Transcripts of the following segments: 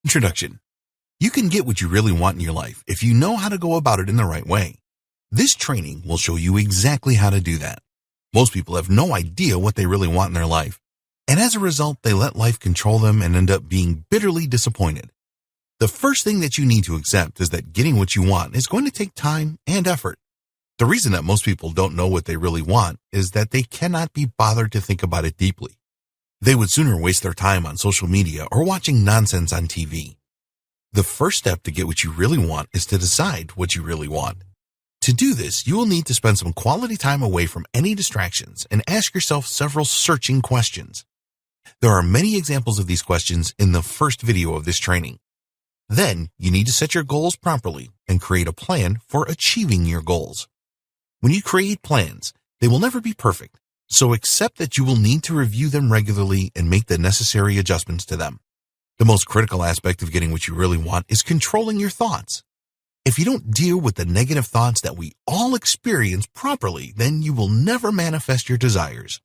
Introduction. You can get what you really want in your life if you know how to go about it in the right way. This training will show you exactly how to do that. Most people have no idea what they really want in their life, and as a result, they let life control them and end up being bitterly disappointed. The first thing that you need to accept is that getting what you want is going to take time and effort. The reason that most people don't know what they really want is that they cannot be bothered to think about it deeply. They would sooner waste their time on social media or watching nonsense on TV. The first step to get what you really want is to decide what you really want. To do this, you will need to spend some quality time away from any distractions and ask yourself several searching questions. There are many examples of these questions in the first video of this training. Then, you need to set your goals properly and create a plan for achieving your goals. When you create plans, they will never be perfect, so accept that you will need to review them regularly and make the necessary adjustments to them. The most critical aspect of getting what you really want is controlling your thoughts. If you don't deal with the negative thoughts that we all experience properly, then you will never manifest your desires.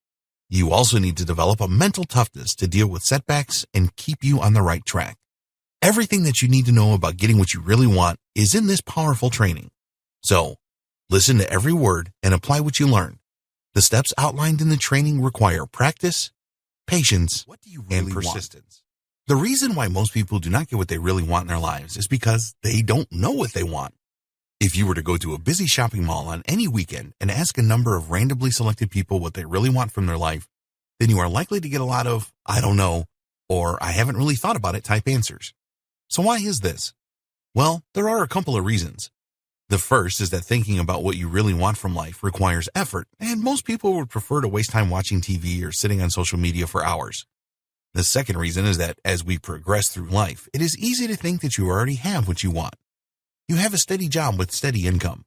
You also need to develop a mental toughness to deal with setbacks and keep you on the right track. Everything that you need to know about getting what you really want is in this powerful training. So, listen to every word and apply what you learn. The steps outlined in the training require practice, patience, and persistence. The reason why most people do not get what they really want in their lives is because they don't know what they want. If you were to go to a busy shopping mall on any weekend and ask a number of randomly selected people what they really want from their life, then you are likely to get a lot of, "I don't know," or "I haven't really thought about it" type answers. So why is this? Well, there are a couple of reasons. The first is that thinking about what you really want from life requires effort, and most people would prefer to waste time watching TV or sitting on social media for hours. The second reason is that as we progress through life, it is easy to think that you already have what you want. You have a steady job with steady income,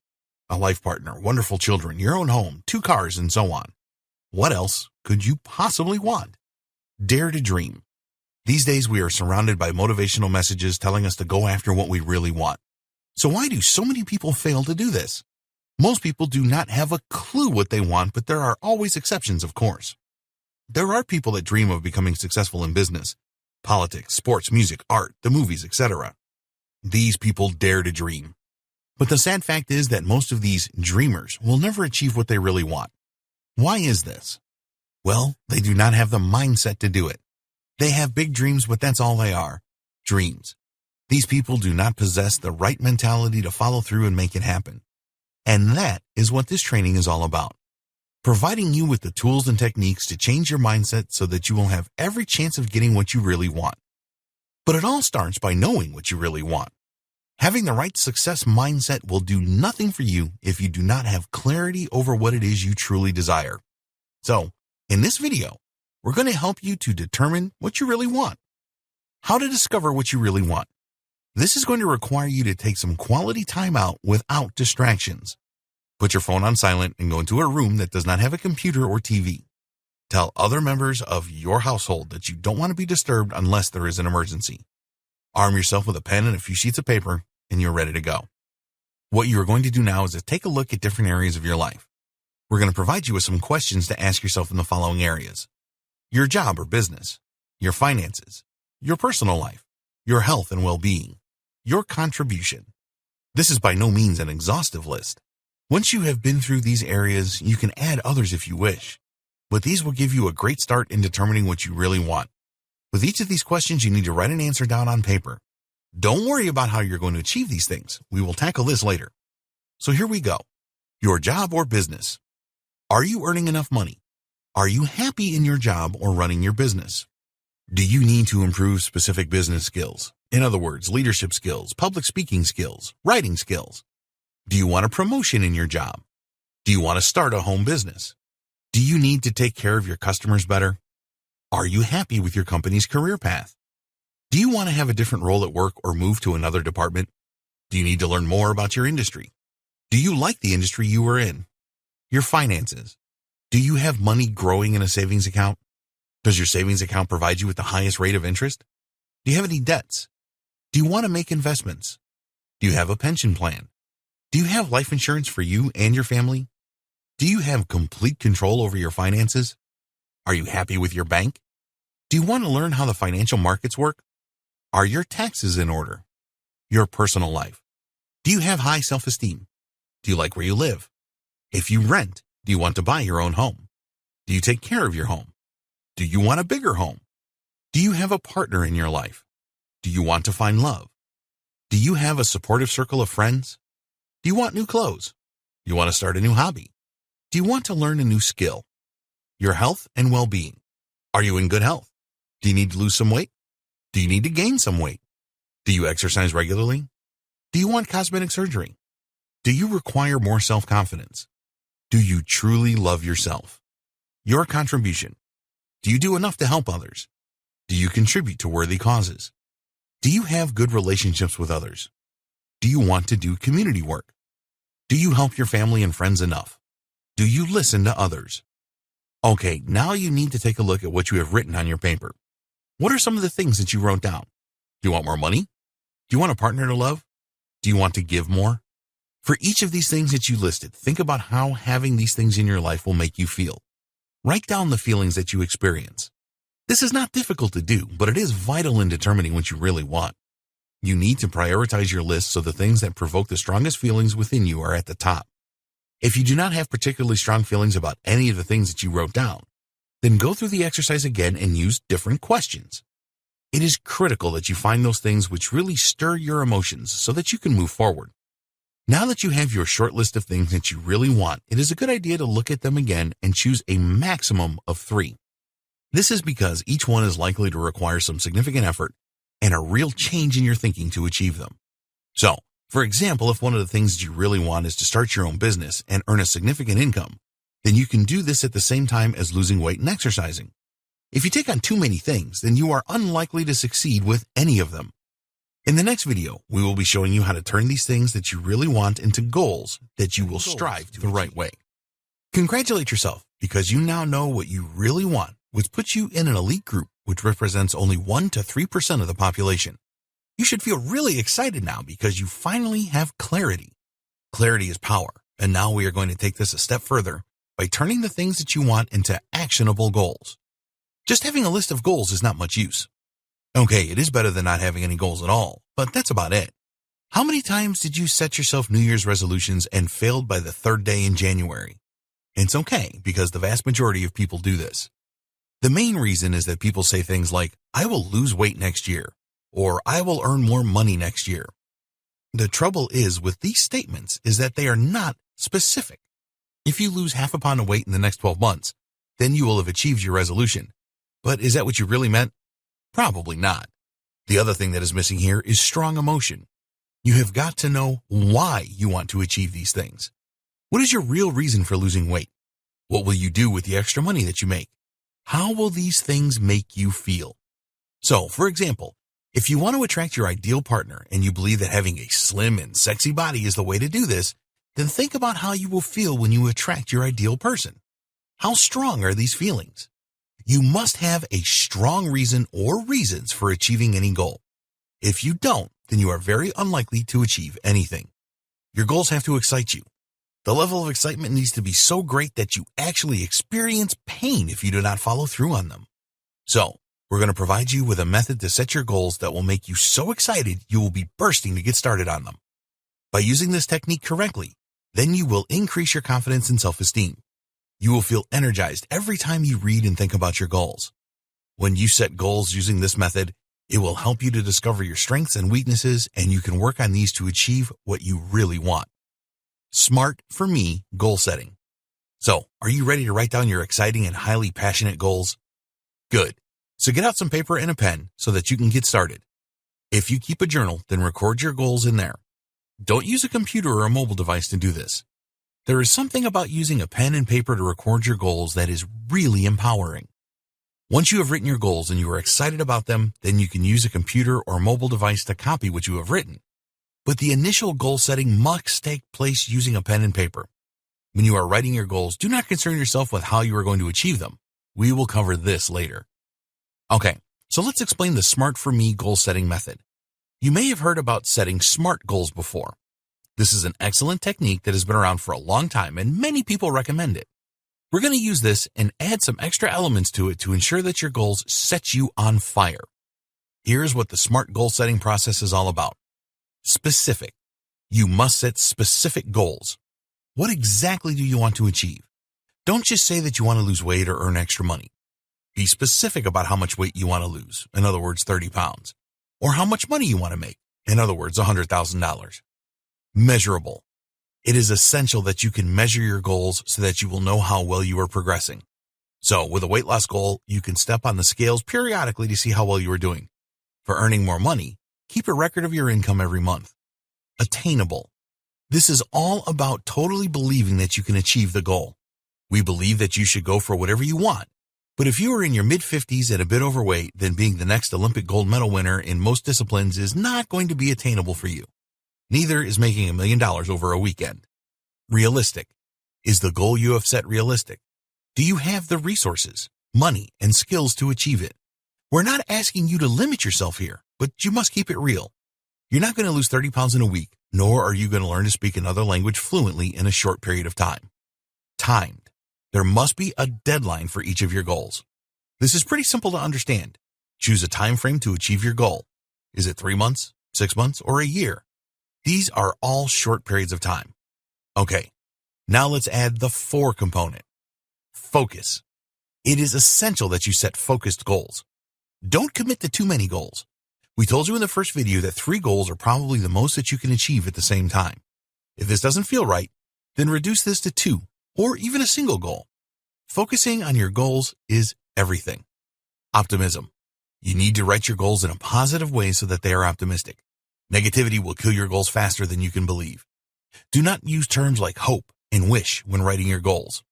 a life partner, wonderful children, your own home, 2 cars, and so on. What else could you possibly want? Dare to dream. These days we are surrounded by motivational messages telling us to go after what we really want. So why do so many people fail to do this? Most people do not have a clue what they want, but there are always exceptions, of course. There are people that dream of becoming successful in business, politics, sports, music, art, the movies, etc. These people dare to dream. But the sad fact is that most of these dreamers will never achieve what they really want. Why is this? Well, they do not have the mindset to do it. They have big dreams, but that's all they are, dreams. These people do not possess the right mentality to follow through and make it happen. And that is what this training is all about. Providing you with the tools and techniques to change your mindset so that you will have every chance of getting what you really want. But it all starts by knowing what you really want. Having the right success mindset will do nothing for you if you do not have clarity over what it is you truly desire. So, in this video, we're going to help you to determine what you really want. How to discover what you really want. This is going to require you to take some quality time out without distractions. Put your phone on silent and go into a room that does not have a computer or TV. Tell other members of your household that you don't want to be disturbed unless there is an emergency. Arm yourself with a pen and a few sheets of paper, and you're ready to go. What you are going to do now is to take a look at different areas of your life. We're going to provide you with some questions to ask yourself in the following areas: your job or business, your finances, your personal life, your health and well-being, your contribution. This is by no means an exhaustive list. Once you have been through these areas, you can add others if you wish, but these will give you a great start in determining what you really want. With each of these questions, you need to write an answer down on paper. Don't worry about how you're going to achieve these things. We will tackle this later. So here we go. Your job or business. Are you earning enough money? Are you happy in your job or running your business? Do you need to improve specific business skills? In other words, leadership skills, public speaking skills, writing skills. Do you want a promotion in your job? Do you want to start a home business? Do you need to take care of your customers better? Are you happy with your company's career path? Do you want to have a different role at work or move to another department? Do you need to learn more about your industry? Do you like the industry you are in? Your finances. Do you have money growing in a savings account? Does your savings account provide you with the highest rate of interest? Do you have any debts? Do you want to make investments? Do you have a pension plan? Do you have life insurance for you and your family? Do you have complete control over your finances? Are you happy with your bank? Do you want to learn how the financial markets work? Are your taxes in order? Your personal life. Do you have high self-esteem? Do you like where you live? If you rent, do you want to buy your own home? Do you take care of your home? Do you want a bigger home? Do you have a partner in your life? Do you want to find love? Do you have a supportive circle of friends? Do you want new clothes? Do you want to start a new hobby? Do you want to learn a new skill? Your health and well-being. Are you in good health? Do you need to lose some weight? Do you need to gain some weight? Do you exercise regularly? Do you want cosmetic surgery? Do you require more self-confidence? Do you truly love yourself? Your contribution. Do you do enough to help others? Do you contribute to worthy causes? Do you have good relationships with others? Do you want to do community work? Do you help your family and friends enough? Do you listen to others? Okay, now you need to take a look at what you have written on your paper. What are some of the things that you wrote down? Do you want more money? Do you want a partner to love? Do you want to give more? For each of these things that you listed, think about how having these things in your life will make you feel. Write down the feelings that you experience. This is not difficult to do, but it is vital in determining what you really want. You need to prioritize your list so the things that provoke the strongest feelings within you are at the top. If you do not have particularly strong feelings about any of the things that you wrote down, then go through the exercise again and use different questions. It is critical that you find those things which really stir your emotions so that you can move forward. Now that you have your short list of things that you really want, it is a good idea to look at them again and choose a maximum of 3. This is because each one is likely to require some significant effort and a real change in your thinking to achieve them. So, for example, if one of the things that you really want is to start your own business and earn a significant income, then you can do this at the same time as losing weight and exercising. If you take on too many things, then you are unlikely to succeed with any of them. In the next video, we will be showing you how to turn these things that you really want into goals that you will strive to the right way. Congratulate yourself because you now know what you really want, which puts you in an elite group which represents only 1 to 3% of the population. You should feel really excited now because you finally have clarity. Clarity is power, and now we are going to take this a step further by turning the things that you want into actionable goals. Just having a list of goals is not much use. Okay, it is better than not having any goals at all, but that's about it. How many times did you set yourself New Year's resolutions and failed by the 3rd day in January? It's okay, because the vast majority of people do this. The main reason is that people say things like, I will lose weight next year, or I will earn more money next year. The trouble is with these statements is that they are not specific. If you lose half a pound of weight in the next 12 months, then you will have achieved your resolution. But is that what you really meant? Probably not. The other thing that is missing here is strong emotion. You have got to know why you want to achieve these things. What is your real reason for losing weight? What will you do with the extra money that you make? How will these things make you feel? So, for example, if you want to attract your ideal partner and you believe that having a slim and sexy body is the way to do this, then think about how you will feel when you attract your ideal person. How strong are these feelings? You must have a strong reason or reasons for achieving any goal. If you don't, then you are very unlikely to achieve anything. Your goals have to excite you. The level of excitement needs to be so great that you actually experience pain if you do not follow through on them. So, we're going to provide you with a method to set your goals that will make you so excited you will be bursting to get started on them. By using this technique correctly, then you will increase your confidence and self-esteem. You will feel energized every time you read and think about your goals. When you set goals using this method, it will help you to discover your strengths and weaknesses, and you can work on these to achieve what you really want. Smart for me goal setting. So, are you ready to write down your exciting and highly passionate goals? Good. So get out some paper and a pen so that you can get started. If you keep a journal, then record your goals in there. Don't use a computer or a mobile device to do this. There is something about using a pen and paper to record your goals that is really empowering. Once you have written your goals and you are excited about them, then you can use a computer or mobile device to copy what you have written. But the initial goal setting must take place using a pen and paper. When you are writing your goals, do not concern yourself with how you are going to achieve them. We will cover this later. Okay, so let's explain the Smart for Me goal setting method. You may have heard about setting SMART goals before. This is an excellent technique that has been around for a long time and many people recommend it. We're going to use this and add some extra elements to it to ensure that your goals set you on fire. Here's what the SMART goal setting process is all about. Specific. You must set specific goals. What exactly do you want to achieve? Don't just say that you want to lose weight or earn extra money. Be specific about how much weight you want to lose, in other words, 30 pounds, or how much money you want to make, in other words, $100,000. Measurable. It is essential that you can measure your goals so that you will know how well you are progressing. So with a weight loss goal, you can step on the scales periodically to see how well you are doing. For earning more money, keep a record of your income every month. Attainable. This is all about totally believing that you can achieve the goal. We believe that you should go for whatever you want. But if you are in your mid-50s and a bit overweight, then being the next Olympic gold medal winner in most disciplines is not going to be attainable for you. Neither is making $1 million over a weekend. Realistic. Is the goal you have set realistic? Do you have the resources, money, and skills to achieve it? We're not asking you to limit yourself here, but you must keep it real. You're not going to lose 30 pounds in a week, nor are you going to learn to speak another language fluently in a short period of time. Timed. There must be a deadline for each of your goals. This is pretty simple to understand. Choose a time frame to achieve your goal. Is it 3 months, 6 months, or a year? These are all short periods of time. Okay, now let's add the 4 component. Focus. It is essential that you set focused goals. Don't commit to too many goals. We told you in the first video that 3 goals are probably the most that you can achieve at the same time. If this doesn't feel right, then reduce this to 2, or even a single goal. Focusing on your goals is everything. Optimism. You need to write your goals in a positive way so that they are optimistic. Negativity will kill your goals faster than you can believe. Do not use terms like hope and wish when writing your goals.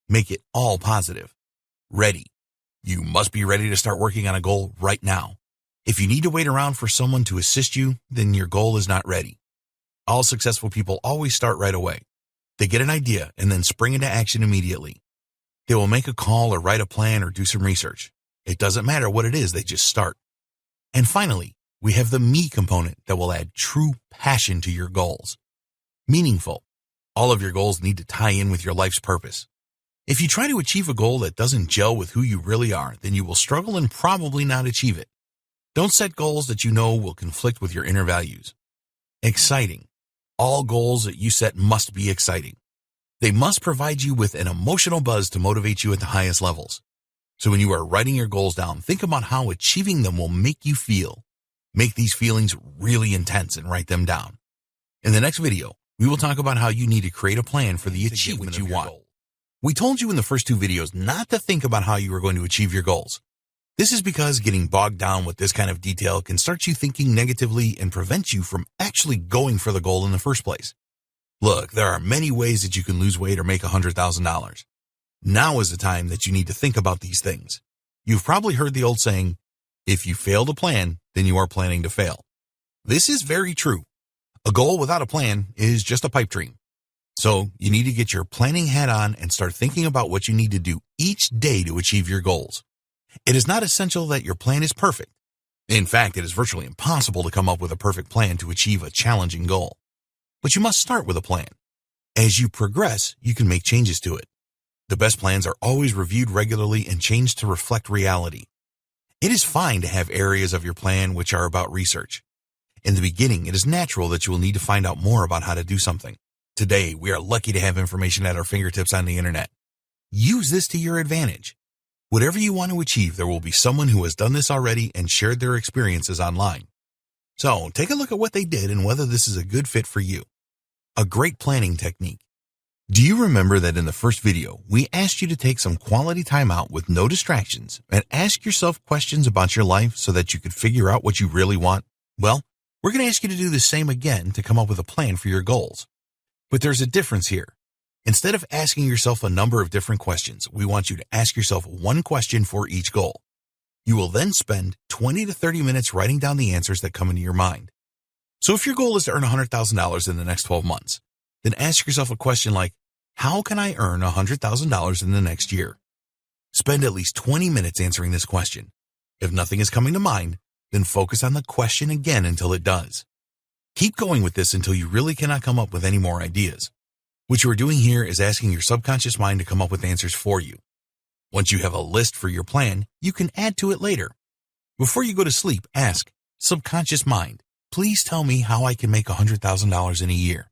Make it all positive. Ready. You must be ready to start working on a goal right now. If you need to wait around for someone to assist you, then your goal is not ready. All successful people always start right away. They get an idea and then spring into action immediately. They will make a call or write a plan or do some research. It doesn't matter what it is, they just start. And finally, we have the me component that will add true passion to your goals. Meaningful. All of your goals need to tie in with your life's purpose. If you try to achieve a goal that doesn't gel with who you really are, then you will struggle and probably not achieve it. Don't set goals that you know will conflict with your inner values. Exciting. All goals that you set must be exciting. They must provide you with an emotional buzz to motivate you at the highest levels. So when you are writing your goals down, think about how achieving them will make you feel. Make these feelings really intense and write them down. In the next video, we will talk about how you need to create a plan for the achievement you want. We told you in the first 2 videos not to think about how you are going to achieve your goals. This is because getting bogged down with this kind of detail can start you thinking negatively and prevent you from actually going for the goal in the first place. Look, there are many ways that you can lose weight or make $100,000. Now is the time that you need to think about these things. You've probably heard the old saying, if you fail to plan, then you are planning to fail. This is very true. A goal without a plan is just a pipe dream. So you need to get your planning hat on and start thinking about what you need to do each day to achieve your goals. It is not essential that your plan is perfect. In fact, it is virtually impossible to come up with a perfect plan to achieve a challenging goal. But you must start with a plan. As you progress, you can make changes to it. The best plans are always reviewed regularly and changed to reflect reality. It is fine to have areas of your plan which are about research. In the beginning, it is natural that you will need to find out more about how to do something. Today, we are lucky to have information at our fingertips on the internet. Use this to your advantage. Whatever you want to achieve, there will be someone who has done this already and shared their experiences online. So take a look at what they did and whether this is a good fit for you. A great planning technique. Do you remember that in the first video, we asked you to take some quality time out with no distractions and ask yourself questions about your life so that you could figure out what you really want? Well, we're going to ask you to do the same again to come up with a plan for your goals. But there's a difference here. Instead of asking yourself a number of different questions, we want you to ask yourself one question for each goal. You will then spend 20 to 30 minutes writing down the answers that come into your mind. So if your goal is to earn $100,000 in the next 12 months, then ask yourself a question like, how can I earn $100,000 in the next year? Spend at least 20 minutes answering this question. If nothing is coming to mind, then focus on the question again until it does. Keep going with this until you really cannot come up with any more ideas. What you are doing here is asking your subconscious mind to come up with answers for you. Once you have a list for your plan, you can add to it later. Before you go to sleep, ask, subconscious mind, please tell me how I can make $100,000 in a year.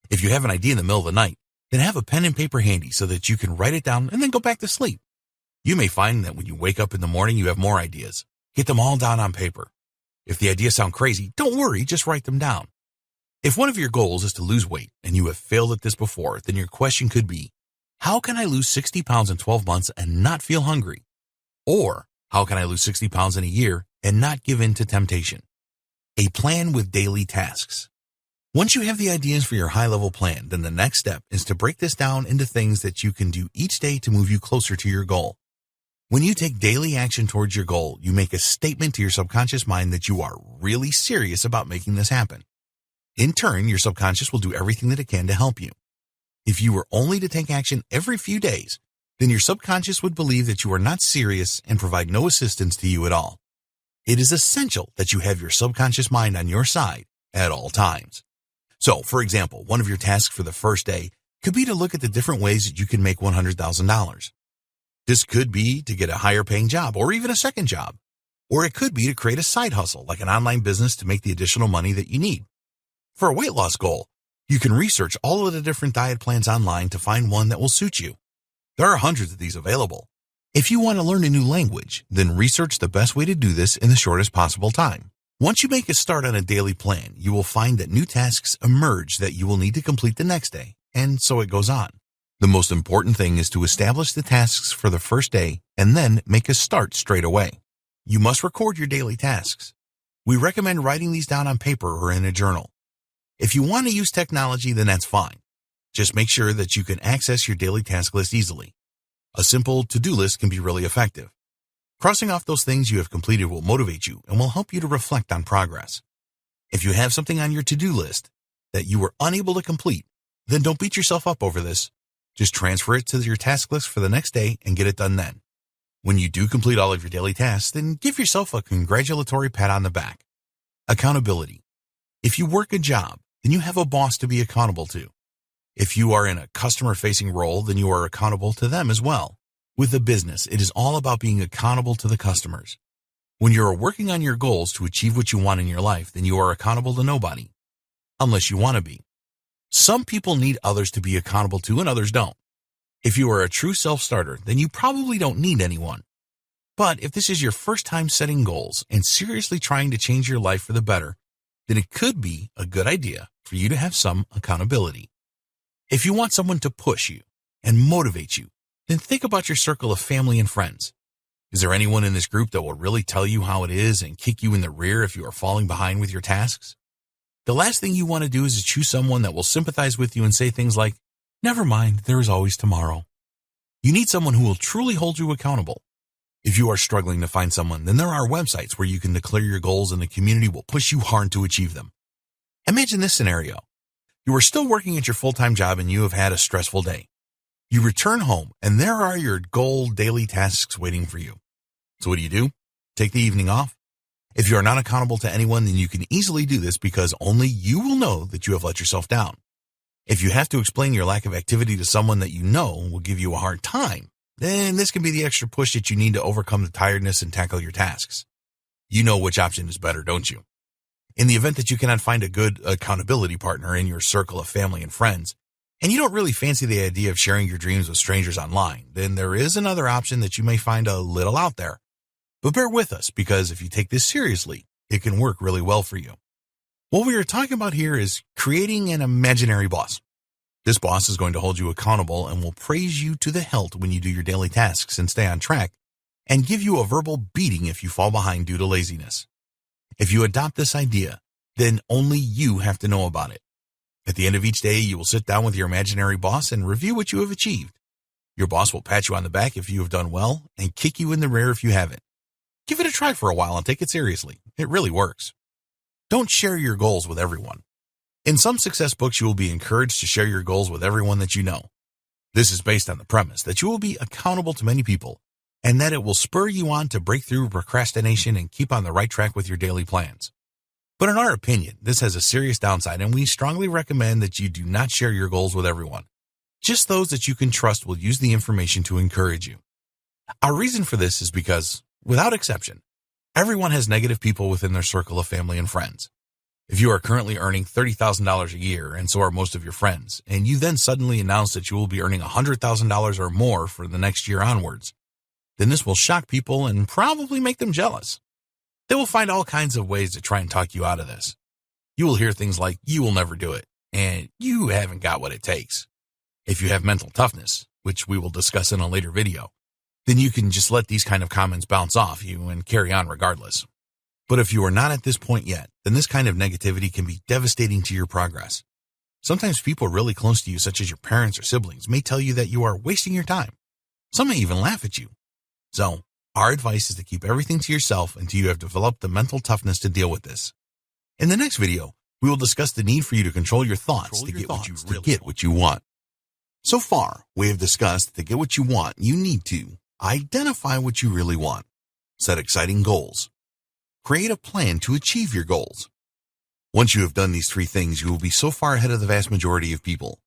If you have an idea in the middle of the night, then have a pen and paper handy so that you can write it down and then go back to sleep. You may find that when you wake up in the morning, you have more ideas. Get them all down on paper. If the ideas sound crazy, don't worry, just write them down. If one of your goals is to lose weight and you have failed at this before, then your question could be, how can I lose 60 pounds in 12 months and not feel hungry? Or, how can I lose 60 pounds in a year and not give in to temptation? A plan with daily tasks. Once you have the ideas for your high-level plan, then the next step is to break this down into things that you can do each day to move you closer to your goal. When you take daily action towards your goal, you make a statement to your subconscious mind that you are really serious about making this happen. In turn, your subconscious will do everything that it can to help you. If you were only to take action every few days, then your subconscious would believe that you are not serious and provide no assistance to you at all. It is essential that you have your subconscious mind on your side at all times. So, for example, one of your tasks for the first day could be to look at the different ways that you can make $100,000. This could be to get a higher paying job or even a second job. Or it could be to create a side hustle like an online business to make the additional money that you need. For a weight loss goal, you can research all of the different diet plans online to find one that will suit you. There are hundreds of these available. If you want to learn a new language, then research the best way to do this in the shortest possible time. Once you make a start on a daily plan, you will find that new tasks emerge that you will need to complete the next day, and so it goes on. The most important thing is to establish the tasks for the first day and then make a start straight away. You must record your daily tasks. We recommend writing these down on paper or in a journal. If you want to use technology, then that's fine. Just make sure that you can access your daily task list easily. A simple to-do list can be really effective. Crossing off those things you have completed will motivate you and will help you to reflect on progress. If you have something on your to-do list that you were unable to complete, then don't beat yourself up over this. Just transfer it to your task list for the next day and get it done then. When you do complete all of your daily tasks, then give yourself a congratulatory pat on the back. Accountability. If you work a job, then you have a boss to be accountable to. If you are in a customer-facing role, then you are accountable to them as well. With a business, it is all about being accountable to the customers. When you are working on your goals to achieve what you want in your life, then you are accountable to nobody. Unless you want to be. Some people need others to be accountable to and others don't. If you are a true self-starter, then you probably don't need anyone. But if this is your first time setting goals and seriously trying to change your life for the better, then it could be a good idea for you to have some accountability. If you want someone to push you and motivate you, then think about your circle of family and friends. Is there anyone in this group that will really tell you how it is and kick you in the rear if you are falling behind with your tasks? The last thing you want to do is to choose someone that will sympathize with you and say things like, never mind, there is always tomorrow. You need someone who will truly hold you accountable. If you are struggling to find someone, then there are websites where you can declare your goals and the community will push you hard to achieve them. Imagine this scenario. You are still working at your full-time job and you have had a stressful day. You return home and there are your goal daily tasks waiting for you. So what do? Take the evening off? If you are not accountable to anyone, then you can easily do this because only you will know that you have let yourself down. If you have to explain your lack of activity to someone that you know will give you a hard time, then this can be the extra push that you need to overcome the tiredness and tackle your tasks. You know which option is better, don't you? In the event that you cannot find a good accountability partner in your circle of family and friends, and you don't really fancy the idea of sharing your dreams with strangers online, then there is another option that you may find a little out there. But bear with us, because if you take this seriously, it can work really well for you. What we are talking about here is creating an imaginary boss. This boss is going to hold you accountable and will praise you to the hilt when you do your daily tasks and stay on track, and give you a verbal beating if you fall behind due to laziness. If you adopt this idea, then only you have to know about it. At the end of each day, you will sit down with your imaginary boss and review what you have achieved. Your boss will pat you on the back if you have done well and kick you in the rear if you haven't. Give it a try for a while and take it seriously. It really works. Don't share your goals with everyone. In some success books, you will be encouraged to share your goals with everyone that you know. This is based on the premise that you will be accountable to many people and that it will spur you on to break through procrastination and keep on the right track with your daily plans. But in our opinion, this has a serious downside, and we strongly recommend that you do not share your goals with everyone. Just those that you can trust will use the information to encourage you. Our reason for this is because, without exception, Everyone has negative people within their circle of family and friends. If you are currently earning $30,000 a year, and so are most of your friends, and you then suddenly announce that you will be earning $100,000 or more for the next year onwards, then this will shock people and probably make them jealous. They will find all kinds of ways to try and talk you out of this. You will hear things like, "You will never do it," and "You haven't got what it takes." If you have mental toughness, which we will discuss in a later video, then you can just let these kind of comments bounce off you and carry on regardless. But if you are not at this point yet, then this kind of negativity can be devastating to your progress. Sometimes people really close to you, such as your parents or siblings, may tell you that you are wasting your time. Some may even laugh at you. So, our advice is to keep everything to yourself until you have developed the mental toughness to deal with this. In the next video, we will discuss the need for you to control your thoughts to get what you want. So far, we have discussed that to get what you want, you need to identify what you really want, set exciting goals, create a plan to achieve your goals. Once you have done these three things, you will be so far ahead of the vast majority of people.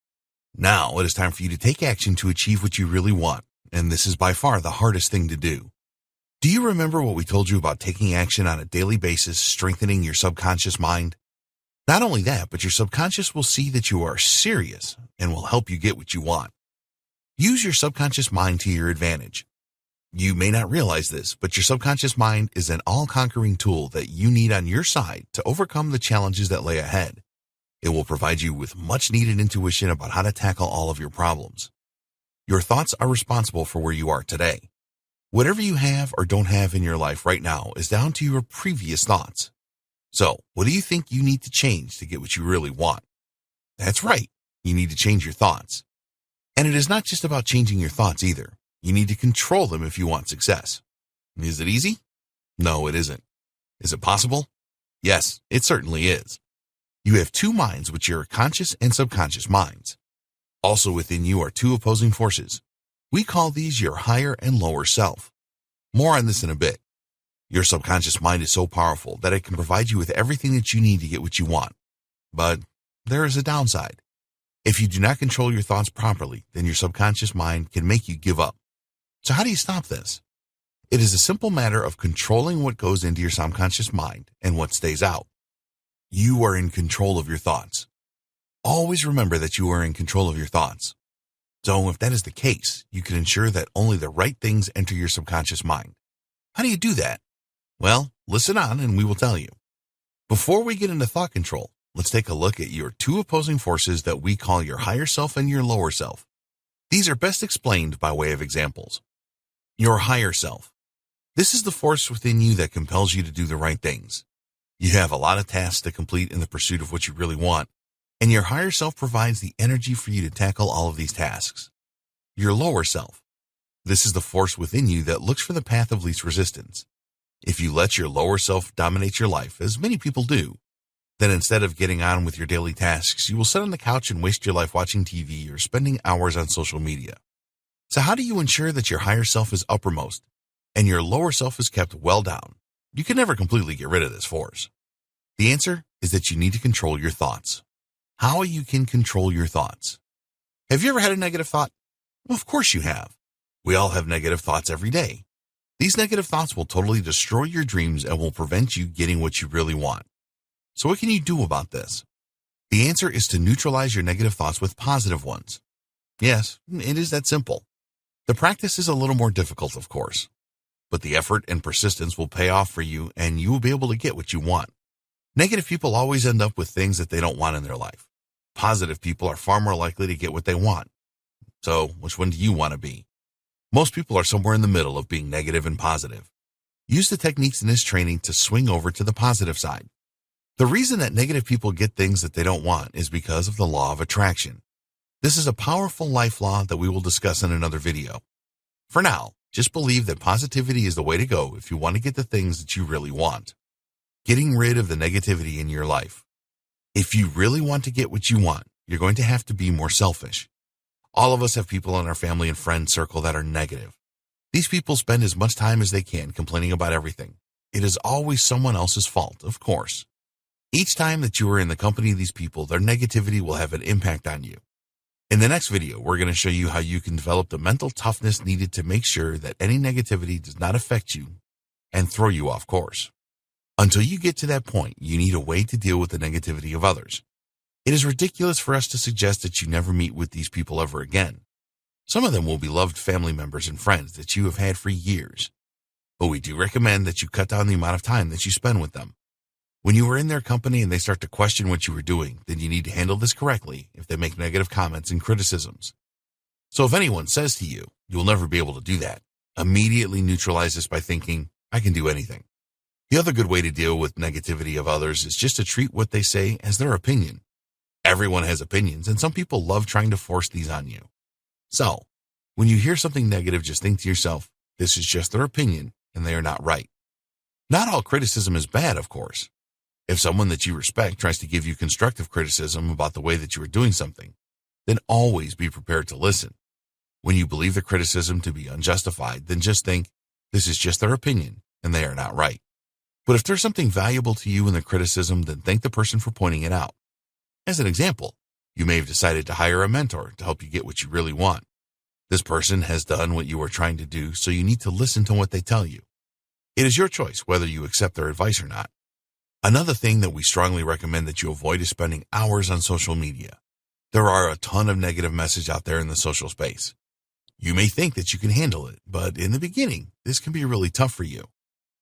Now it is time for you to take action to achieve what you really want, and this is by far the hardest thing to do. Do you remember what we told you about taking action on a daily basis, strengthening your subconscious mind? Not only that, but your subconscious will see that you are serious and will help you get what you want. Use your subconscious mind to your advantage. You may not realize this, but your subconscious mind is an all-conquering tool that you need on your side to overcome the challenges that lay ahead. It will provide you with much-needed intuition about how to tackle all of your problems. Your thoughts are responsible for where you are today. Whatever you have or don't have in your life right now is down to your previous thoughts. So, what do you think you need to change to get what you really want? That's right, you need to change your thoughts. And it is not just about changing your thoughts either. You need to control them if you want success. Is it easy? No, it isn't. Is it possible? Yes, it certainly is. You have two minds, which are your conscious and subconscious minds. Also within you are two opposing forces. We call these your higher and lower self. More on this in a bit. Your subconscious mind is so powerful that it can provide you with everything that you need to get what you want. But there is a downside. If you do not control your thoughts properly, then your subconscious mind can make you give up. So how do you stop this? It is a simple matter of controlling what goes into your subconscious mind and what stays out. You are in control of your thoughts. Always remember that you are in control of your thoughts. So if that is the case, you can ensure that only the right things enter your subconscious mind. How do you do that? Well, listen on and we will tell you. Before we get into thought control, let's take a look at your two opposing forces that we call your higher self and your lower self. These are best explained by way of examples. Your higher self. This is the force within you that compels you to do the right things. You have a lot of tasks to complete in the pursuit of what you really want, and your higher self provides the energy for you to tackle all of these tasks. Your lower self. This is the force within you that looks for the path of least resistance. If you let your lower self dominate your life, as many people do, then instead of getting on with your daily tasks, you will sit on the couch and waste your life watching TV or spending hours on social media. So how do you ensure that your higher self is uppermost and your lower self is kept well down? You can never completely get rid of this force. The answer is that you need to control your thoughts. How you can control your thoughts. Have you ever had a negative thought? Well, of course you have. We all have negative thoughts every day. These negative thoughts will totally destroy your dreams and will prevent you getting what you really want. So what can you do about this? The answer is to neutralize your negative thoughts with positive ones. Yes, it is that simple. The practice is a little more difficult, of course, but the effort and persistence will pay off for you and you will be able to get what you want. Negative people always end up with things that they don't want in their life. Positive people are far more likely to get what they want. So, which one do you want to be? Most people are somewhere in the middle of being negative and positive. Use the techniques in this training to swing over to the positive side. The reason that negative people get things that they don't want is because of the law of attraction. This is a powerful life law that we will discuss in another video. For now, just believe that positivity is the way to go if you want to get the things that you really want. Getting rid of the negativity in your life. If you really want to get what you want, you're going to have to be more selfish. All of us have people in our family and friend circle that are negative. These people spend as much time as they can complaining about everything. It is always someone else's fault, of course. Each time that you are in the company of these people, their negativity will have an impact on you. In the next video, we're going to show you how you can develop the mental toughness needed to make sure that any negativity does not affect you and throw you off course. Until you get to that point, you need a way to deal with the negativity of others. It is ridiculous for us to suggest that you never meet with these people ever again. Some of them will be loved family members and friends that you have had for years. But we do recommend that you cut down the amount of time that you spend with them. When you are in their company and they start to question what you are doing, then you need to handle this correctly if they make negative comments and criticisms. So if anyone says to you, "You'll never be able to do that," immediately neutralize this by thinking, "I can do anything." The other good way to deal with negativity of others is just to treat what they say as their opinion. Everyone has opinions, and some people love trying to force these on you. So, when you hear something negative, just think to yourself, this is just their opinion, and they are not right. Not all criticism is bad, of course. If someone that you respect tries to give you constructive criticism about the way that you are doing something, then always be prepared to listen. When you believe the criticism to be unjustified, then just think, this is just their opinion, and they are not right. But if there's something valuable to you in the criticism, then thank the person for pointing it out. As an example, you may have decided to hire a mentor to help you get what you really want. This person has done what you are trying to do, so you need to listen to what they tell you. It is your choice whether you accept their advice or not. Another thing that we strongly recommend that you avoid is spending hours on social media. There are a ton of negative message out there in the social space. You may think that you can handle it, but in the beginning, this can be really tough for you.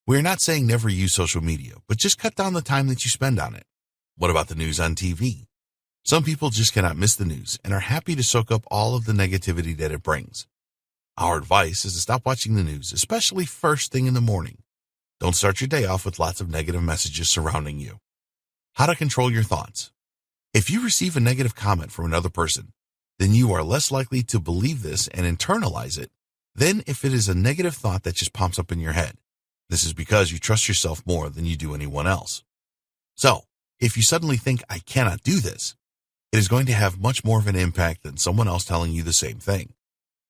We are not saying never use social media, but just cut down the time that you spend on it. What about the news on TV? Some people just cannot miss the news and are happy to soak up all of the negativity that it brings. Our advice is to stop watching the news, especially first thing in the morning. Don't start your day off with lots of negative messages surrounding you. How to control your thoughts. If you receive a negative comment from another person, then you are less likely to believe this and internalize it than if it is a negative thought that just pops up in your head. This is because you trust yourself more than you do anyone else. So, if you suddenly think, "I cannot do this," it is going to have much more of an impact than someone else telling you the same thing.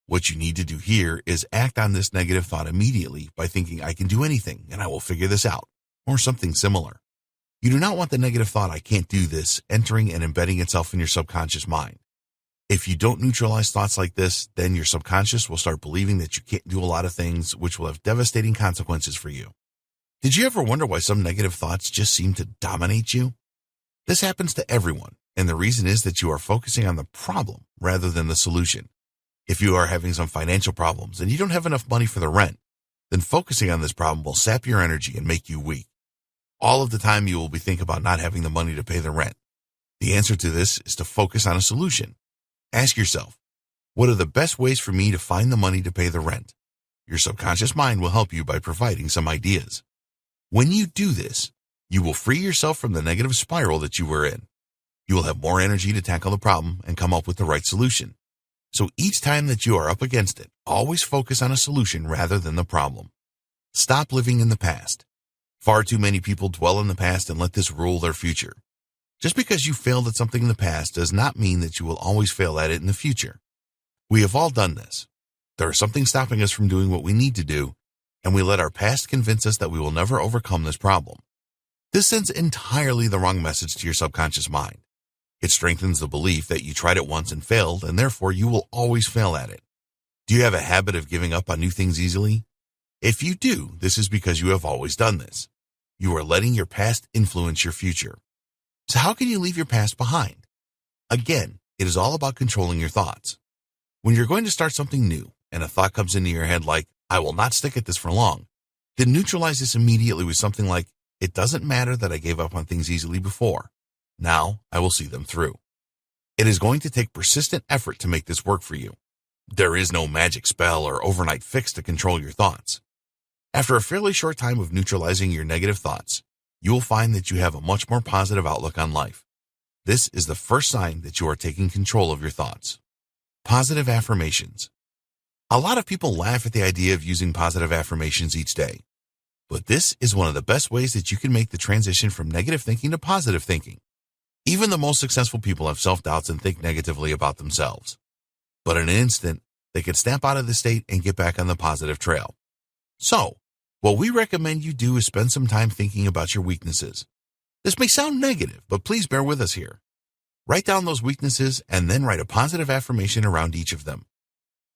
What you need to do here is act on this negative thought immediately by thinking, "I can do anything and I will figure this out," or something similar. You do not want the negative thought, "I can't do this," entering and embedding itself in your subconscious mind. If you don't neutralize thoughts like this, then your subconscious will start believing that you can't do a lot of things, which will have devastating consequences for you. Did you ever wonder why some negative thoughts just seem to dominate you? This happens to everyone, and the reason is that you are focusing on the problem rather than the solution. If you are having some financial problems and you don't have enough money for the rent, then focusing on this problem will sap your energy and make you weak. All of the time you will be thinking about not having the money to pay the rent. The answer to this is to focus on a solution. Ask yourself, what are the best ways for me to find the money to pay the rent? Your subconscious mind will help you by providing some ideas. When you do this, you will free yourself from the negative spiral that you were in. You will have more energy to tackle the problem and come up with the right solution. So each time that you are up against it, always focus on a solution rather than the problem. Stop living in the past. Far too many people dwell in the past and let this rule their future. Just because you failed at something in the past does not mean that you will always fail at it in the future. We have all done this. There is something stopping us from doing what we need to do, and we let our past convince us that we will never overcome this problem. This sends entirely the wrong message to your subconscious mind. It strengthens the belief that you tried it once and failed, and therefore you will always fail at it. Do you have a habit of giving up on new things easily? If you do, this is because you have always done this. You are letting your past influence your future. So how can you leave your past behind? Again, it is all about controlling your thoughts. When you're going to start something new and a thought comes into your head like, "I will not stick at this for long," then neutralize this immediately with something like, "It doesn't matter that I gave up on things easily before. Now I will see them through." It is going to take persistent effort to make this work for you. There is no magic spell or overnight fix to control your thoughts. After a fairly short time of neutralizing your negative thoughts, you will find that you have a much more positive outlook on life. This is the first sign that you are taking control of your thoughts. Positive affirmations. A lot of people laugh at the idea of using positive affirmations each day. But this is one of the best ways that you can make the transition from negative thinking to positive thinking. Even the most successful people have self-doubts and think negatively about themselves. But in an instant, they can snap out of the state and get back on the positive trail. So, what we recommend you do is spend some time thinking about your weaknesses. This may sound negative, but please bear with us here. Write down those weaknesses and then write a positive affirmation around each of them.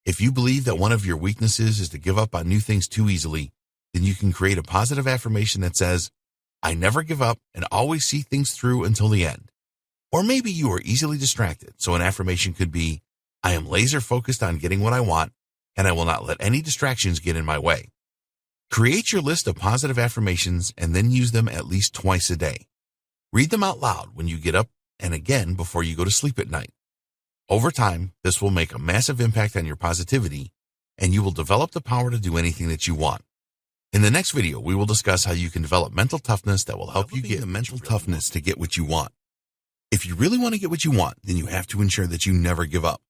If you believe that one of your weaknesses is to give up on new things too easily, then you can create a positive affirmation that says, I never give up and always see things through until the end. Or maybe you are easily distracted, so an affirmation could be, I am laser focused on getting what I want, and I will not let any distractions get in my way. Create your list of positive affirmations and then use them at least twice a day. Read them out loud when you get up and again before you go to sleep at night. Over time, this will make a massive impact on your positivity, and you will develop the power to do anything that you want. In the next video, we will discuss how you can develop mental toughness that will help you get the mental toughness to get what you want. If you really want to get what you want, then you have to ensure that you never give up.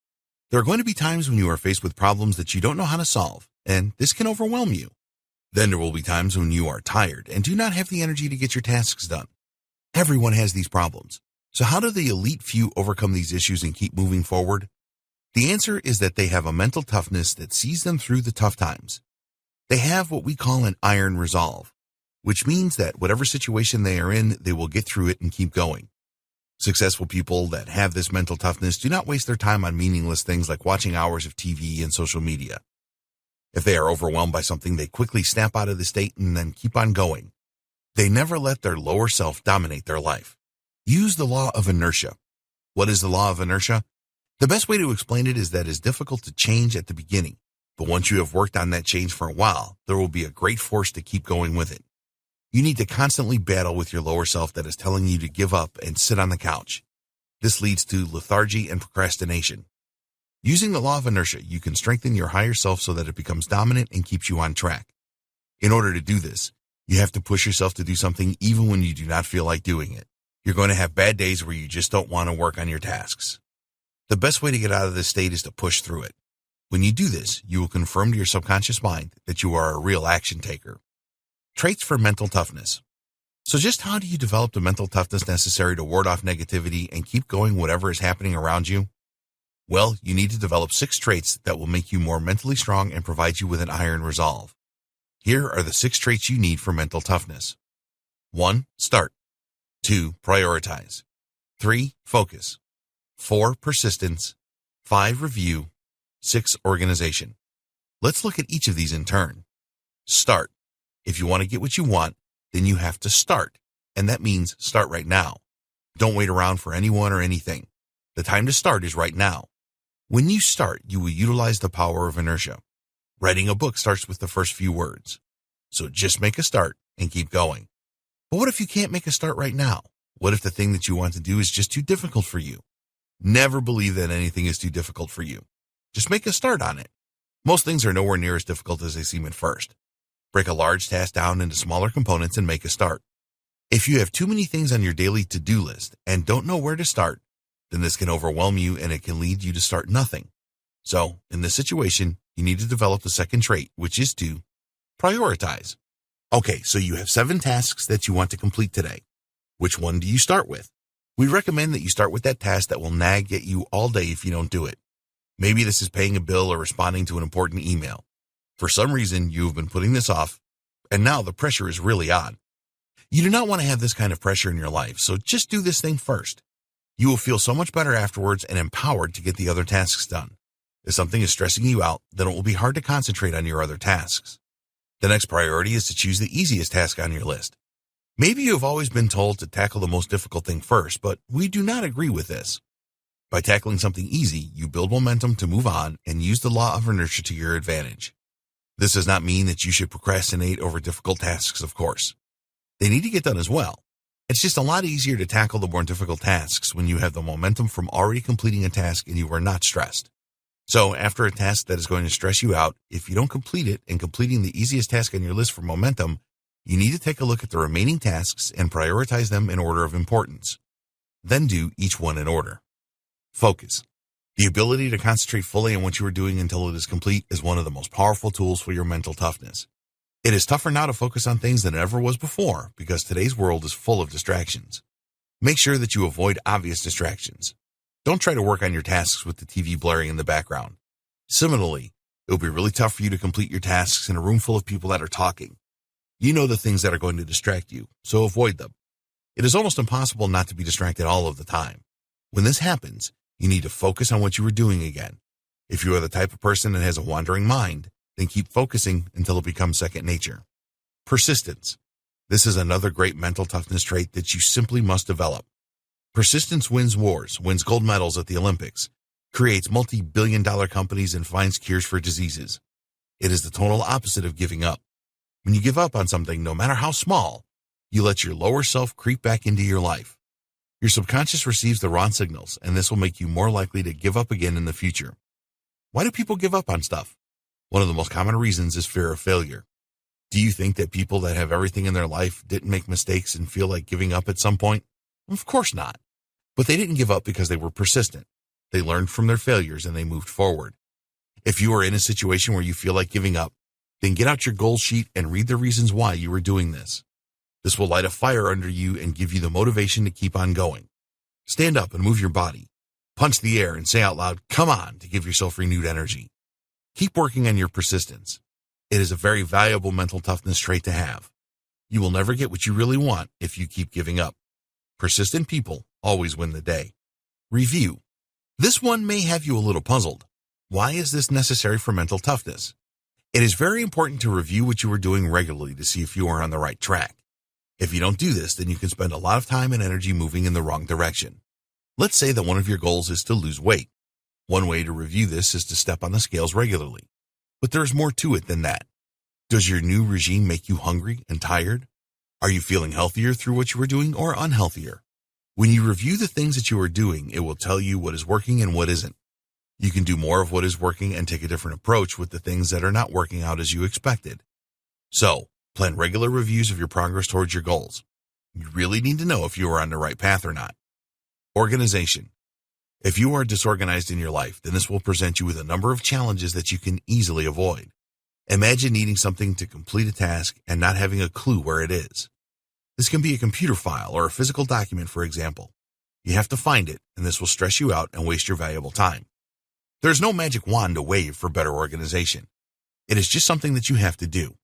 There are going to be times when you are faced with problems that you don't know how to solve, and this can overwhelm you. Then there will be times when you are tired and do not have the energy to get your tasks done. Everyone has these problems. So how do the elite few overcome these issues and keep moving forward? The answer is that they have a mental toughness that sees them through the tough times. They have what we call an iron resolve, which means that whatever situation they are in, they will get through it and keep going. Successful people that have this mental toughness do not waste their time on meaningless things like watching hours of TV and social media. If they are overwhelmed by something, they quickly snap out of the state and then keep on going. They never let their lower self dominate their life. Use the law of inertia. What is the law of inertia? The best way to explain it is that it's difficult to change at the beginning, but once you have worked on that change for a while, there will be a great force to keep going with it. You need to constantly battle with your lower self that is telling you to give up and sit on the couch. This leads to lethargy and procrastination. Using the law of inertia, you can strengthen your higher self so that it becomes dominant and keeps you on track. In order to do this, you have to push yourself to do something even when you do not feel like doing it. You're going to have bad days where you just don't want to work on your tasks. The best way to get out of this state is to push through it. When you do this, you will confirm to your subconscious mind that you are a real action taker. Traits for mental toughness. So just how do you develop the mental toughness necessary to ward off negativity and keep going whatever is happening around you? Well, you need to develop 6 traits that will make you more mentally strong and provide you with an iron resolve. Here are the 6 traits you need for mental toughness. 1. Start. 2. Prioritize. 3. Focus. 4. Persistence. 5. Review. 6. Organization. Let's look at each of these in turn. Start. If you want to get what you want, then you have to start, and that means start right now. Don't wait around for anyone or anything. The time to start is right now. When you start, you will utilize the power of inertia. Writing a book starts with the first few words. So just make a start and keep going. But what if you can't make a start right now? What if the thing that you want to do is just too difficult for you? Never believe that anything is too difficult for you. Just make a start on it. Most things are nowhere near as difficult as they seem at first. Break a large task down into smaller components and make a start. If you have too many things on your daily to-do list and don't know where to start, then this can overwhelm you and it can lead you to start nothing. So, in this situation, you need to develop the second trait, which is to prioritize. Okay, so you have 7 tasks that you want to complete today. Which one do you start with? We recommend that you start with that task that will nag at you all day if you don't do it. Maybe this is paying a bill or responding to an important email. For some reason, you have been putting this off, and now the pressure is really on. You do not want to have this kind of pressure in your life, so just do this thing first. You will feel so much better afterwards and empowered to get the other tasks done. If something is stressing you out, then it will be hard to concentrate on your other tasks. The next priority is to choose the easiest task on your list. Maybe you have always been told to tackle the most difficult thing first, but we do not agree with this. By tackling something easy, you build momentum to move on and use the law of inertia to your advantage. This does not mean that you should procrastinate over difficult tasks, of course. They need to get done as well. It's just a lot easier to tackle the more difficult tasks when you have the momentum from already completing a task and you are not stressed. So after a task that is going to stress you out, if you don't complete it and completing the easiest task on your list for momentum, you need to take a look at the remaining tasks and prioritize them in order of importance. Then do each one in order. Focus. The ability to concentrate fully on what you are doing until it is complete is one of the most powerful tools for your mental toughness. It is tougher now to focus on things than it ever was before because today's world is full of distractions. Make sure that you avoid obvious distractions. Don't try to work on your tasks with the TV blaring in the background. Similarly, it will be really tough for you to complete your tasks in a room full of people that are talking. You know the things that are going to distract you, so avoid them. It is almost impossible not to be distracted all of the time. When this happens, you need to focus on what you are doing again. If you are the type of person that has a wandering mind, then keep focusing until it becomes second nature. Persistence. This is another great mental toughness trait that you simply must develop. Persistence wins wars, wins gold medals at the Olympics, creates multi-billion-dollar companies, and finds cures for diseases. It is the total opposite of giving up. When you give up on something, no matter how small, you let your lower self creep back into your life. Your subconscious receives the wrong signals, and this will make you more likely to give up again in the future. Why do people give up on stuff? One of the most common reasons is fear of failure. Do you think that people that have everything in their life didn't make mistakes and feel like giving up at some point? Of course not. But they didn't give up because they were persistent. They learned from their failures and they moved forward. If you are in a situation where you feel like giving up, then get out your goal sheet and read the reasons why you are doing this. This will light a fire under you and give you the motivation to keep on going. Stand up and move your body. Punch the air and say out loud, "Come on," to give yourself renewed energy. Keep working on your persistence. It is a very valuable mental toughness trait to have. You will never get what you really want if you keep giving up. Persistent people always win the day. Review. This one may have you a little puzzled. Why is this necessary for mental toughness? It is very important to review what you are doing regularly to see if you are on the right track. If you don't do this, then you can spend a lot of time and energy moving in the wrong direction. Let's say that one of your goals is to lose weight. One way to review this is to step on the scales regularly. But there's more to it than that. Does your new regime make you hungry and tired? Are you feeling healthier through what you are doing or unhealthier? When you review the things that you are doing, it will tell you what is working and what isn't. You can do more of what is working and take a different approach with the things that are not working out as you expected. So, plan regular reviews of your progress towards your goals. You really need to know if you are on the right path or not. Organization. If you are disorganized in your life, then this will present you with a number of challenges that you can easily avoid. Imagine needing something to complete a task and not having a clue where it is. This can be a computer file or a physical document, for example. You have to find it, and this will stress you out and waste your valuable time. There's no magic wand to wave for better organization. It is just something that you have to do.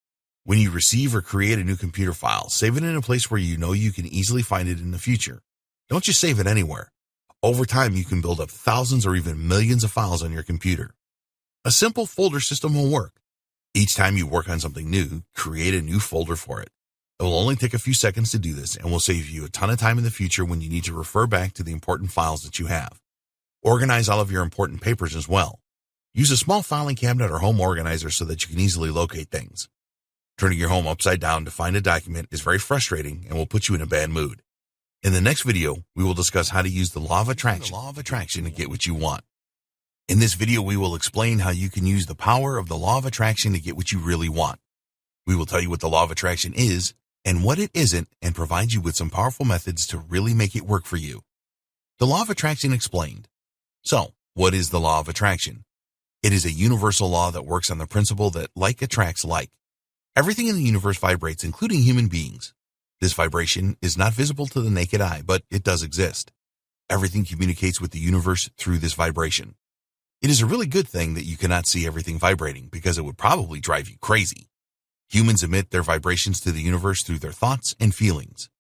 When you receive or create a new computer file, save it in a place where you know you can easily find it in the future. Don't just save it anywhere. Over time, you can build up thousands or even millions of files on your computer. A simple folder system will work. Each time you work on something new, create a new folder for it. It will only take a few seconds to do this and will save you a ton of time in the future when you need to refer back to the important files that you have. Organize all of your important papers as well. Use a small filing cabinet or home organizer so that you can easily locate things. Turning your home upside down to find a document is very frustrating and will put you in a bad mood. In the next video, we will discuss how to use the law of attraction to get what you want. In this video, we will explain how you can use the power of the law of attraction to get what you really want. We will tell you what the law of attraction is and what it isn't and provide you with some powerful methods to really make it work for you. The law of attraction explained. So, what is the law of attraction? It is a universal law that works on the principle that like attracts like. Everything in the universe vibrates, including human beings. This vibration is not visible to the naked eye, but it does exist. Everything communicates with the universe through this vibration. It is a really good thing that you cannot see everything vibrating because it would probably drive you crazy. Humans emit their vibrations to the universe through their thoughts and feelings.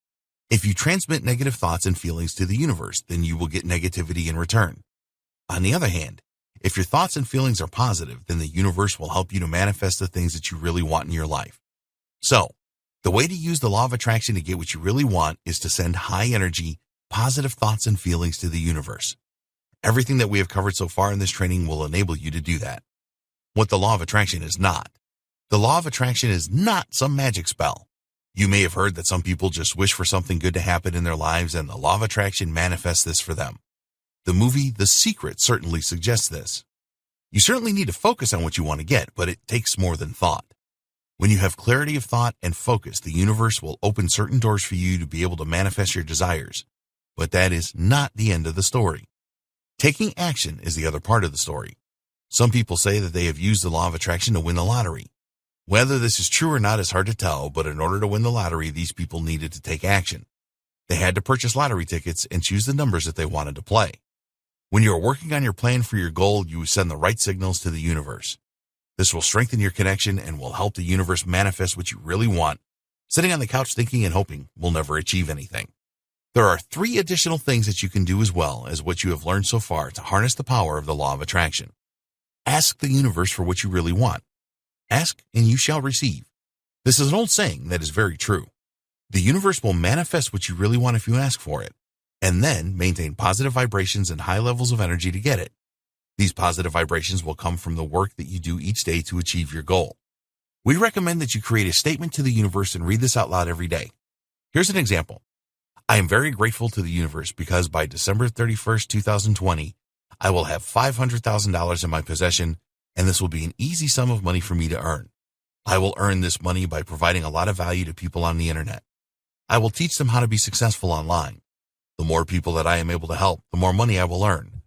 If you transmit negative thoughts and feelings to the universe, then you will get negativity in return. On the other hand, if your thoughts and feelings are positive, then the universe will help you to manifest the things that you really want in your life. So, the way to use the law of attraction to get what you really want is to send high energy, positive thoughts and feelings to the universe. Everything that we have covered so far in this training will enable you to do that. What the law of attraction is not. The law of attraction is not some magic spell. You may have heard that some people just wish for something good to happen in their lives and the law of attraction manifests this for them. The movie The Secret certainly suggests this. You certainly need to focus on what you want to get, but it takes more than thought. When you have clarity of thought and focus, the universe will open certain doors for you to be able to manifest your desires. But that is not the end of the story. Taking action is the other part of the story. Some people say that they have used the law of attraction to win the lottery. Whether this is true or not is hard to tell, but in order to win the lottery, these people needed to take action. They had to purchase lottery tickets and choose the numbers that they wanted to play. When you are working on your plan for your goal, you send the right signals to the universe. This will strengthen your connection and will help the universe manifest what you really want. Sitting on the couch thinking and hoping will never achieve anything. There are 3 additional things that you can do as well as what you have learned so far to harness the power of the law of attraction. Ask the universe for what you really want. Ask and you shall receive. This is an old saying that is very true. The universe will manifest what you really want if you ask for it, and then maintain positive vibrations and high levels of energy to get it. These positive vibrations will come from the work that you do each day to achieve your goal. We recommend that you create a statement to the universe and read this out loud every day. Here's an example. I am very grateful to the universe because by December 31st, 2020, I will have $500,000 in my possession, and this will be an easy sum of money for me to earn. I will earn this money by providing a lot of value to people on the internet. I will teach them how to be successful online. The more people that I am able to help, the more money I will earn.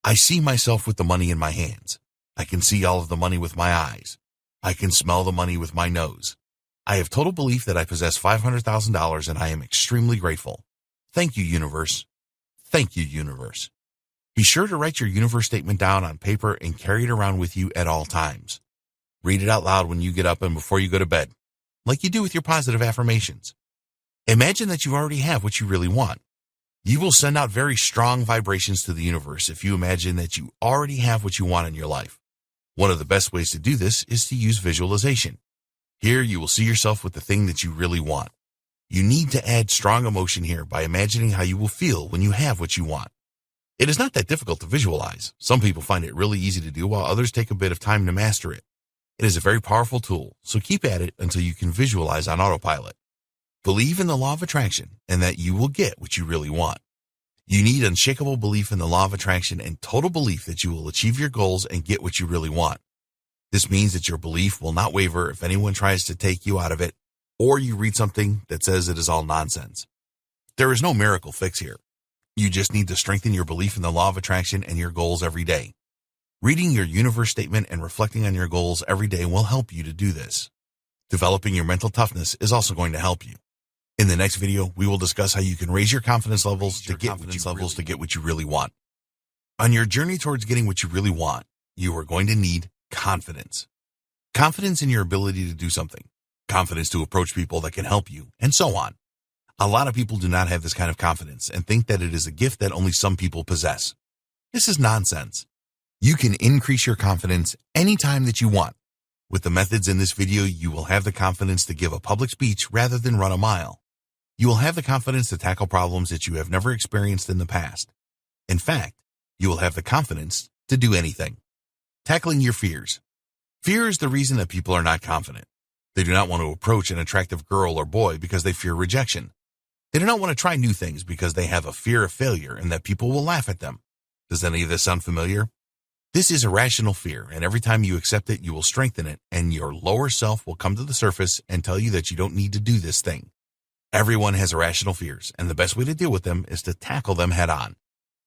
I see myself with the money in my hands. I can see all of the money with my eyes. I can smell the money with my nose. I have total belief that I possess $500,000 and I am extremely grateful. Thank you, universe. Thank you, universe. Be sure to write your universe statement down on paper and carry it around with you at all times. Read it out loud when you get up and before you go to bed, like you do with your positive affirmations. Imagine that you already have what you really want. You will send out very strong vibrations to the universe if you imagine that you already have what you want in your life. One of the best ways to do this is to use visualization. Here you will see yourself with the thing that you really want. You need to add strong emotion here by imagining how you will feel when you have what you want. It is not that difficult to visualize. Some people find it really easy to do while others take a bit of time to master it. It is a very powerful tool, so keep at it until you can visualize on autopilot. Believe in the law of attraction and that you will get what you really want. You need unshakable belief in the law of attraction and total belief that you will achieve your goals and get what you really want. This means that your belief will not waver if anyone tries to take you out of it or you read something that says it is all nonsense. There is no miracle fix here. You just need to strengthen your belief in the law of attraction and your goals every day. Reading your universe statement and reflecting on your goals every day will help you to do this. Developing your mental toughness is also going to help you. In the next video, we will discuss how you can raise your confidence levels to get what you really want. On your journey towards getting what you really want, you are going to need confidence. Confidence in your ability to do something. Confidence to approach people that can help you, and so on. A lot of people do not have this kind of confidence and think that it is a gift that only some people possess. This is nonsense. You can increase your confidence anytime that you want. With the methods in this video, you will have the confidence to give a public speech rather than run a mile. You will have the confidence to tackle problems that you have never experienced in the past. In fact, you will have the confidence to do anything. Tackling your fears. Fear is the reason that people are not confident. They do not want to approach an attractive girl or boy because they fear rejection. They do not want to try new things because they have a fear of failure and that people will laugh at them. Does any of this sound familiar? This is irrational fear, and every time you accept it, you will strengthen it, and your lower self will come to the surface and tell you that you don't need to do this thing. Everyone has irrational fears, and the best way to deal with them is to tackle them head on.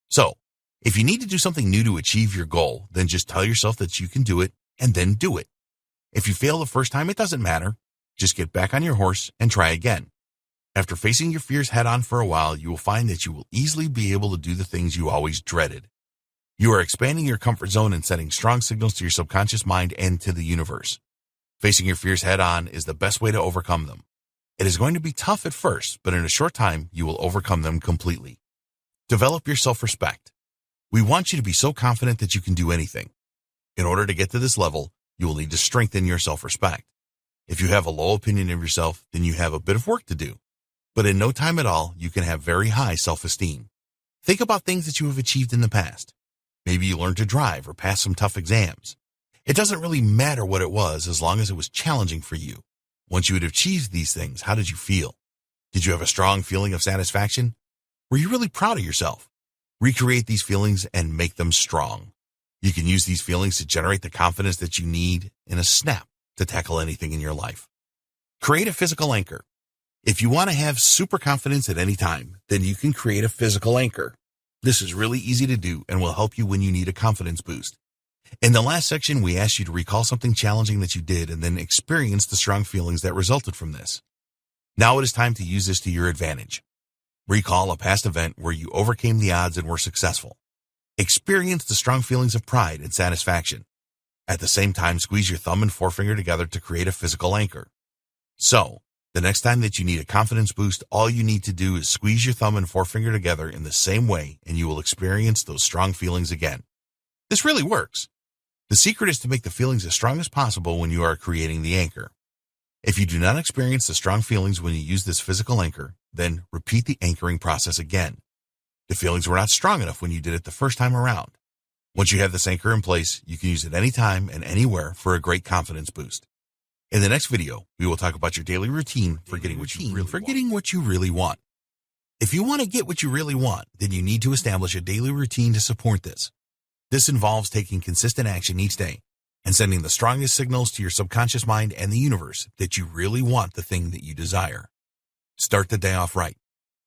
So, if you need to do something new to achieve your goal, then just tell yourself that you can do it, and then do it. If you fail the first time, it doesn't matter. Just get back on your horse and try again. After facing your fears head on for a while, you will find that you will easily be able to do the things you always dreaded. You are expanding your comfort zone and sending strong signals to your subconscious mind and to the universe. Facing your fears head on is the best way to overcome them. It is going to be tough at first, but in a short time, you will overcome them completely. Develop your self-respect. We want you to be so confident that you can do anything. In order to get to this level, you will need to strengthen your self-respect. If you have a low opinion of yourself, then you have a bit of work to do. But in no time at all, you can have very high self-esteem. Think about things that you have achieved in the past. Maybe you learned to drive or pass some tough exams. It doesn't really matter what it was as long as it was challenging for you. Once you had achieved these things, how did you feel? Did you have a strong feeling of satisfaction? Were you really proud of yourself? Recreate these feelings and make them strong. You can use these feelings to generate the confidence that you need in a snap to tackle anything in your life. Create a physical anchor. If you want to have super confidence at any time, then you can create a physical anchor. This is really easy to do and will help you when you need a confidence boost. In the last section, we asked you to recall something challenging that you did and then experience the strong feelings that resulted from this. Now it is time to use this to your advantage. Recall a past event where you overcame the odds and were successful. Experience the strong feelings of pride and satisfaction. At the same time, squeeze your thumb and forefinger together to create a physical anchor. So, the next time that you need a confidence boost, all you need to do is squeeze your thumb and forefinger together in the same way and you will experience those strong feelings again. This really works. The secret is to make the feelings as strong as possible when you are creating the anchor. If you do not experience the strong feelings when you use this physical anchor, then repeat the anchoring process again. The feelings were not strong enough when you did it the first time around. Once you have this anchor in place, you can use it anytime and anywhere for a great confidence boost. In the next video, we will talk about your daily routine for getting what you really want. If you want to get what you really want, then you need to establish a daily routine to support this. This involves taking consistent action each day and sending the strongest signals to your subconscious mind and the universe that you really want the thing that you desire. Start the day off right.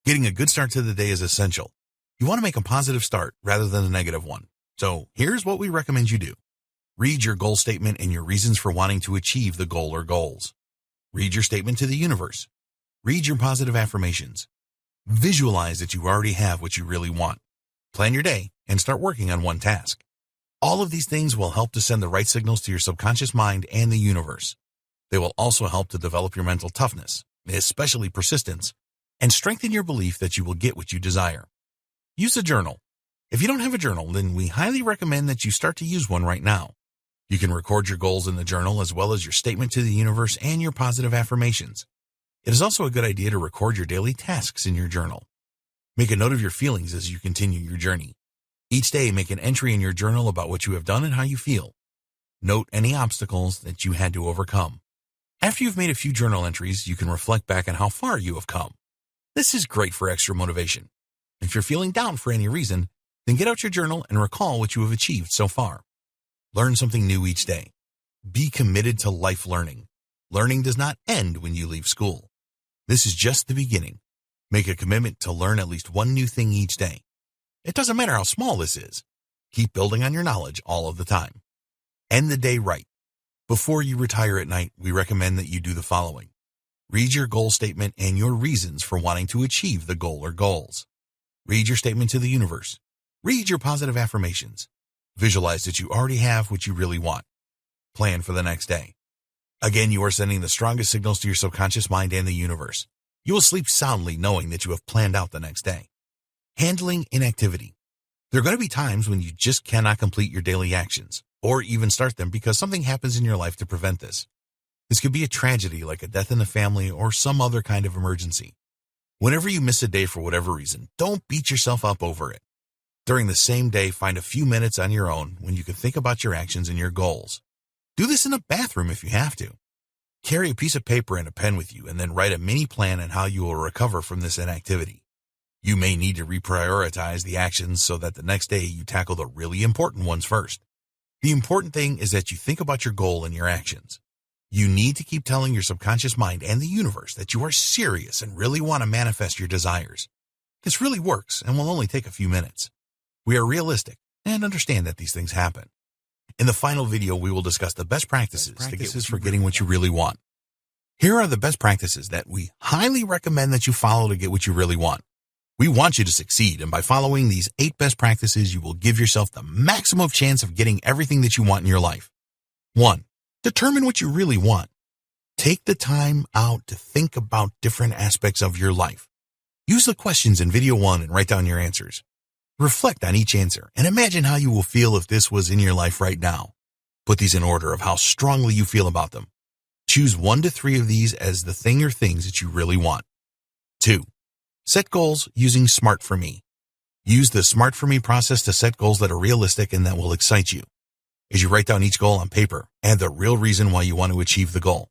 Getting a good start to the day is essential. You want to make a positive start rather than a negative one. So here's what we recommend you do. Read your goal statement and your reasons for wanting to achieve the goal or goals. Read your statement to the universe. Read your positive affirmations. Visualize that you already have what you really want. Plan your day and start working on one task. All of these things will help to send the right signals to your subconscious mind and the universe. They will also help to develop your mental toughness, especially persistence, and strengthen your belief that you will get what you desire. Use a journal. If you don't have a journal, then we highly recommend that you start to use one right now. You can record your goals in the journal as well as your statement to the universe and your positive affirmations. It is also a good idea to record your daily tasks in your journal. Make a note of your feelings as you continue your journey. Each day, make an entry in your journal about what you have done and how you feel. Note any obstacles that you had to overcome. After you've made a few journal entries, you can reflect back on how far you have come. This is great for extra motivation. If you're feeling down for any reason, then get out your journal and recall what you have achieved so far. Learn something new each day. Be committed to life learning. Learning does not end when you leave school. This is just the beginning. Make a commitment to learn at least one new thing each day. It doesn't matter how small this is. Keep building on your knowledge all of the time. End the day right. Before you retire at night, we recommend that you do the following. Read your goal statement and your reasons for wanting to achieve the goal or goals. Read your statement to the universe. Read your positive affirmations. Visualize that you already have what you really want. Plan for the next day. Again, you are sending the strongest signals to your subconscious mind and the universe. You will sleep soundly knowing that you have planned out the next day. Handling inactivity. There are going to be times when you just cannot complete your daily actions or even start them because something happens in your life to prevent this. This could be a tragedy like a death in the family or some other kind of emergency. Whenever you miss a day for whatever reason, don't beat yourself up over it. During the same day, find a few minutes on your own when you can think about your actions and your goals. Do this in a bathroom if you have to. Carry a piece of paper and a pen with you and then write a mini plan on how you will recover from this inactivity. You may need to reprioritize the actions so that the next day you tackle the really important ones first. The important thing is that you think about your goal and your actions. You need to keep telling your subconscious mind and the universe that you are serious and really want to manifest your desires. This really works and will only take a few minutes. We are realistic and understand that these things happen. In the final video, we will discuss the best practices for getting what you really want. Here are the best practices that we highly recommend that you follow to get what you really want. We want you to succeed, and by following these 8 best practices, you will give yourself the maximum chance of getting everything that you want in your life. 1. Determine what you really want. Take the time out to think about different aspects of your life. Use the questions in video 1 and write down your answers. Reflect on each answer and imagine how you will feel if this was in your life right now. Put these in order of how strongly you feel about them. Choose 1 to 3 of these as the thing or things that you really want. 2. Set goals using SMART for Me. Use the SMART for Me process to set goals that are realistic and that will excite you. As you write down each goal on paper, add the real reason why you want to achieve the goal.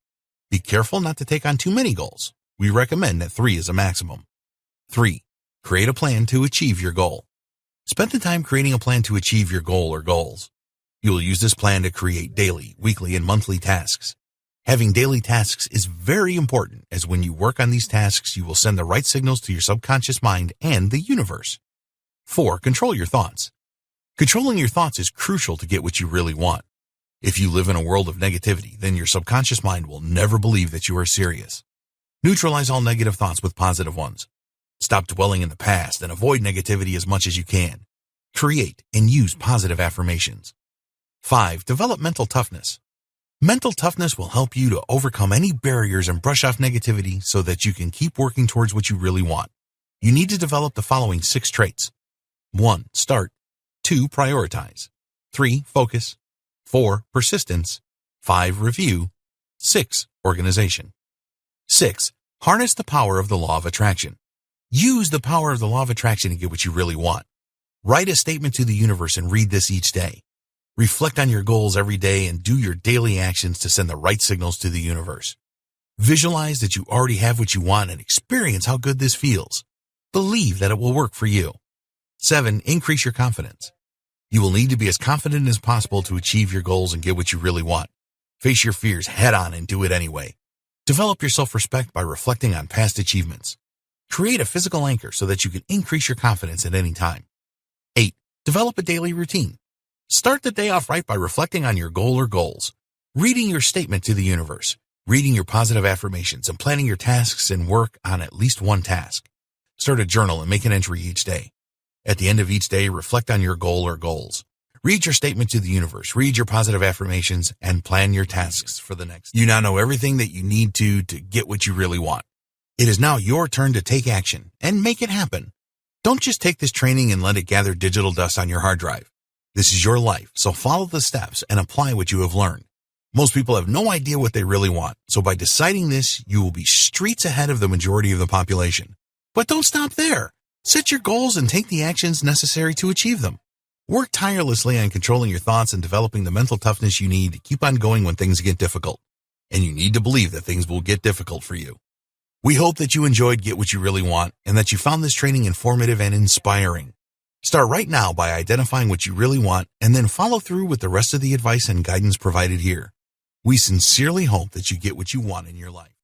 Be careful not to take on too many goals. We recommend that 3 is a maximum. 3. Create a plan to achieve your goal. Spend the time creating a plan to achieve your goal or goals. You will use this plan to create daily, weekly, and monthly tasks. Having daily tasks is very important, as when you work on these tasks, you will send the right signals to your subconscious mind and the universe. 4. Control your thoughts. Controlling your thoughts is crucial to get what you really want. If you live in a world of negativity, then your subconscious mind will never believe that you are serious. Neutralize all negative thoughts with positive ones. Stop dwelling in the past and avoid negativity as much as you can. Create and use positive affirmations. 5. Develop mental toughness. Mental toughness will help you to overcome any barriers and brush off negativity so that you can keep working towards what you really want. You need to develop the following 6 traits. 1. Start. 2. Prioritize. 3. Focus. 4. Persistence. 5. Review. 6. organization. 6. Harness the power of the law of attraction. Use the power of the law of attraction to get what you really want. Write a statement to the universe and read this each day. Reflect on your goals every day and do your daily actions to send the right signals to the universe. Visualize that you already have what you want and experience how good this feels. Believe that it will work for you. 7. Increase your confidence. You will need to be as confident as possible to achieve your goals and get what you really want. Face your fears head on and do it anyway. Develop your self-respect by reflecting on past achievements. Create a physical anchor so that you can increase your confidence at any time. 8. Develop a daily routine. Start the day off right by reflecting on your goal or goals, reading your statement to the universe, reading your positive affirmations, and planning your tasks and work on at least one task. Start a journal and make an entry each day. At the end of each day, reflect on your goal or goals. Read your statement to the universe, read your positive affirmations, and plan your tasks for the next. You now know everything that you need to get what you really want. It is now your turn to take action and make it happen. Don't just take this training and let it gather digital dust on your hard drive. This is your life, so follow the steps and apply what you have learned. Most people have no idea what they really want, so by deciding this, you will be streets ahead of the majority of the population. But don't stop there. Set your goals and take the actions necessary to achieve them. Work tirelessly on controlling your thoughts and developing the mental toughness you need to keep on going when things get difficult. And you need to believe that things will get difficult for you. We hope that you enjoyed Get What You Really Want and that you found this training informative and inspiring. Start right now by identifying what you really want and then follow through with the rest of the advice and guidance provided here. We sincerely hope that you get what you want in your life.